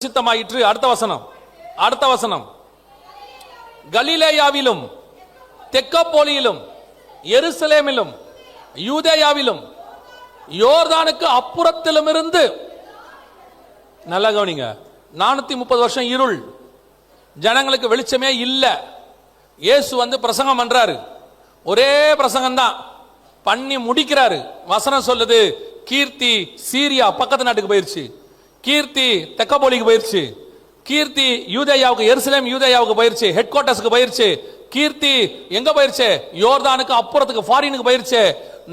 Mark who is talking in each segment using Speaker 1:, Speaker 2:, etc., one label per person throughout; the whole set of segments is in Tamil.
Speaker 1: சித்தமாயிற்று. அடுத்த வசனம் கலிலேயாவிலும் தெக்கப்போலியிலும் எருசலேமிலும் யூதேயாவிலும் யோர்தானுக்கு அப்புறத்திலும் இருந்து, நல்லா கவனிங்க, 430 வருஷம் இருள், ஜனங்களுக்கு வெளிச்சமே இல்ல. இயேசு வந்து பிரசங்கம் பண்றாரு, ஒரே பிரசங்கம் தான் பண்ணி முடிக்கிறாரு. வசனம் சொல்லுது, கீர்த்தி சீரியா பக்கத்து நாட்டுக்கு போயிருச்சு, கீர்த்தி தெக்கப்போலிக்கு போயிருச்சு, கீர்த்தி யூதேயாவுக்கு எருசலேம் யூதேயாவுக்கு போயிருச்சு, ஹெட் குவார்ட்டர்ஸ்க்கு போயிருச்சு, கீர்த்தி எங்க போயிருச்சு, யோர்தானுக்கு அப்புறத்துக்கு ஃபாரினுக்கு போயிருச்சு.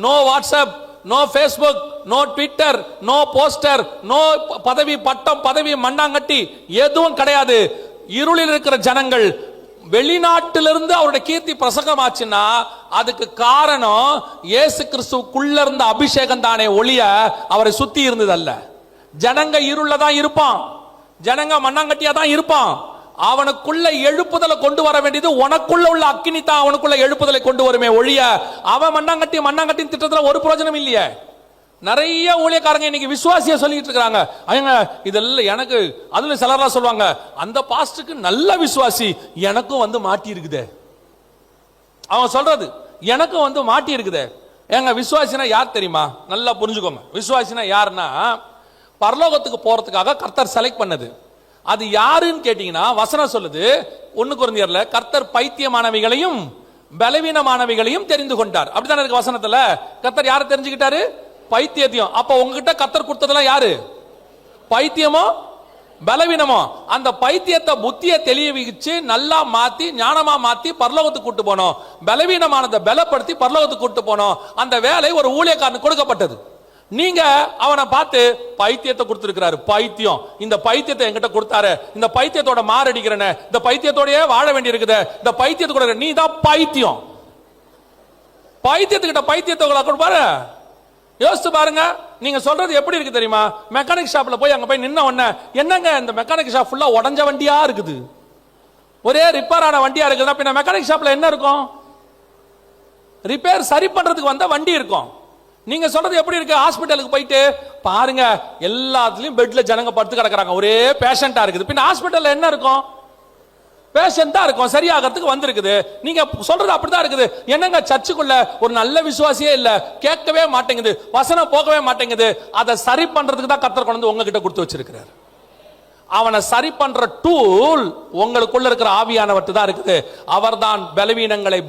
Speaker 1: No WhatsApp, no Facebook, no Twitter, no poster, no பதவி பட்டம், பதவி மண்ணாங்கட்டி எதுவும் கிடையாது. இருளில் இருக்கிற ஜனங்கள் வெளிநாட்டிலிருந்து அவருடைய கீர்த்தி பிரசங்கமாச்சுன்னா அதுக்கு காரணம் இயேசு கிறிஸ்துவுக்குள்ள இருந்த அபிஷேகம் தானே ஒளிய அவரை சுத்தி இருந்தது அல்ல. ஜனங்க இருள தான் இருப்பான், ஜனங்க மண்ணாங்கட்டியா தான் இருப்பான். அவனுக்குள்ள எழுப்புதலை கொண்டு வர வேண்டியது உனக்குள்ள உள்ள அக்கினி தான் அவனுக்குள்ள எழுப்புதலை கொண்டு வருமே ஒழிய அவன் மண்ணாங்கட்டி திட்டத்துல ஒரு பிரயோஜனம் இல்லையே. நிறைய ஊழியக்காரங்க இன்னைக்கு விசுவாசிய சொல்லிட்டு இருக்காங்க, அவங்க இதெல்லாம் எனக்கு, அதுல சிலர்லாம் சொல்லுவாங்க, அந்த பாஸ்டுக்கு நல்ல விசுவாசி எனக்கும் வந்து மாட்டி இருக்குதே. அவன் சொல்றது எனக்கும் வந்து மாட்டி இருக்குதே. எங்க விசுவாசினா யார் தெரியுமா? நல்லா புரிஞ்சுக்கோங்க. விசுவாசினா யாருன்னா பரலோகத்துக்கு போறதுக்காக கர்த்தர் செலக்ட் பண்ணது. அது யாருன்னு கேட்டீங்கன்னா வசனம் சொல்லுது 1 கொரிந்தியர்ல, கர்த்தர் பைத்தியமானவைகளையும் பலவீனமானவைகளையும் தெரிந்து கொண்டார். அப்படித்தானே இருக்கு வசனத்துல. கர்த்தர் யாரை தெரிஞ்சுக்கிட்டாரு? பைத்தியத்தையும். அப்ப உங்ககிட்ட கர்த்தர் கொடுத்ததெல்லாம் யாரு? பைத்தியமோ பலவீனமோ? அந்த பைத்தியத்தை புத்தியை தெளிவிச்சு நல்லா மாத்தி ஞானமா மாத்தி பரலோகத்துக்கு கூட்டு போனோம். பலவீனமானதை பலப்படுத்தி பரலோகத்துக்கு கூட்டு போனோம். அந்த வேலை ஒரு ஊழியக்காரனுக்கு கொடுக்கப்பட்டது. நீங்க அவனை பார்த்து பைத்தியத்தை கொடுத்திருக்கிறாரு, பைத்தியம், இந்த பைத்தியத்தை என்கிட்ட கொடுத்தாரு, இந்த பைத்தியத்தோட மாரடிக்கிறேன்னு, இந்த பைத்தியத்தோடயே வாழ வேண்டி இருக்குது, இந்த பைத்தியத்தை கூட நீ தான் பைத்தியம். பைத்தியத்துக்கிட்ட பைத்தியத்தை கொடுப்பாரு. யோசிச்சு பாருங்க. நீங்க சொல்றது எப்படி இருக்கு தெரியுமா? மெக்கானிக் ஷாப்ல போய் அங்க போய் நின்ன உடனே, என்னங்க இந்த மெக்கானிக் ஷாப் ஃபுல்லா உடஞ்ச வண்டியா இருக்குது, ஒரே ரிப்பேர் ஆன வண்டியா இருக்குது. பின்ன மெக்கானிக் ஷாப்ல என்ன இருக்கும்? ரிப்பேர் சரி பண்றதுக்கு வந்த வண்டி இருக்கும். நீங்க சொல்றது எப்படி இருக்கு? ஹாஸ்பிட்டலுக்கு போயிட்டு பாருங்க, எல்லாத்துலயும் பெட்ல ஜனங்க படுத்து கிடக்குறாங்க, ஒரே பேஷண்டா இருக்குது. பின்ன ஹாஸ்பிட்டல்ல என்ன இருக்கும்? பேஷண்டா இருக்கும், சரியாகிறதுக்கு வந்திருக்குது. நீங்க சொல்றது அப்படிதான் இருக்குது. என்னங்க சர்ச்சுக்குள்ள ஒரு நல்ல விசுவாசியே இல்ல, கேட்கவே மாட்டேங்குது, வசனம் போகவே மாட்டேங்குது. அதை சரி பண்றதுக்கு தான் கர்த்தர் கொண்டு வந்து உங்ககிட்ட கொடுத்து வச்சிருக்கிறார். அவனை சரி பண்ற டூல் உங்களுக்குள்ள இருக்கிற ஆவியானவர்கிட்ட தான் இருக்குது. அவர்தான் பலவீனங்களை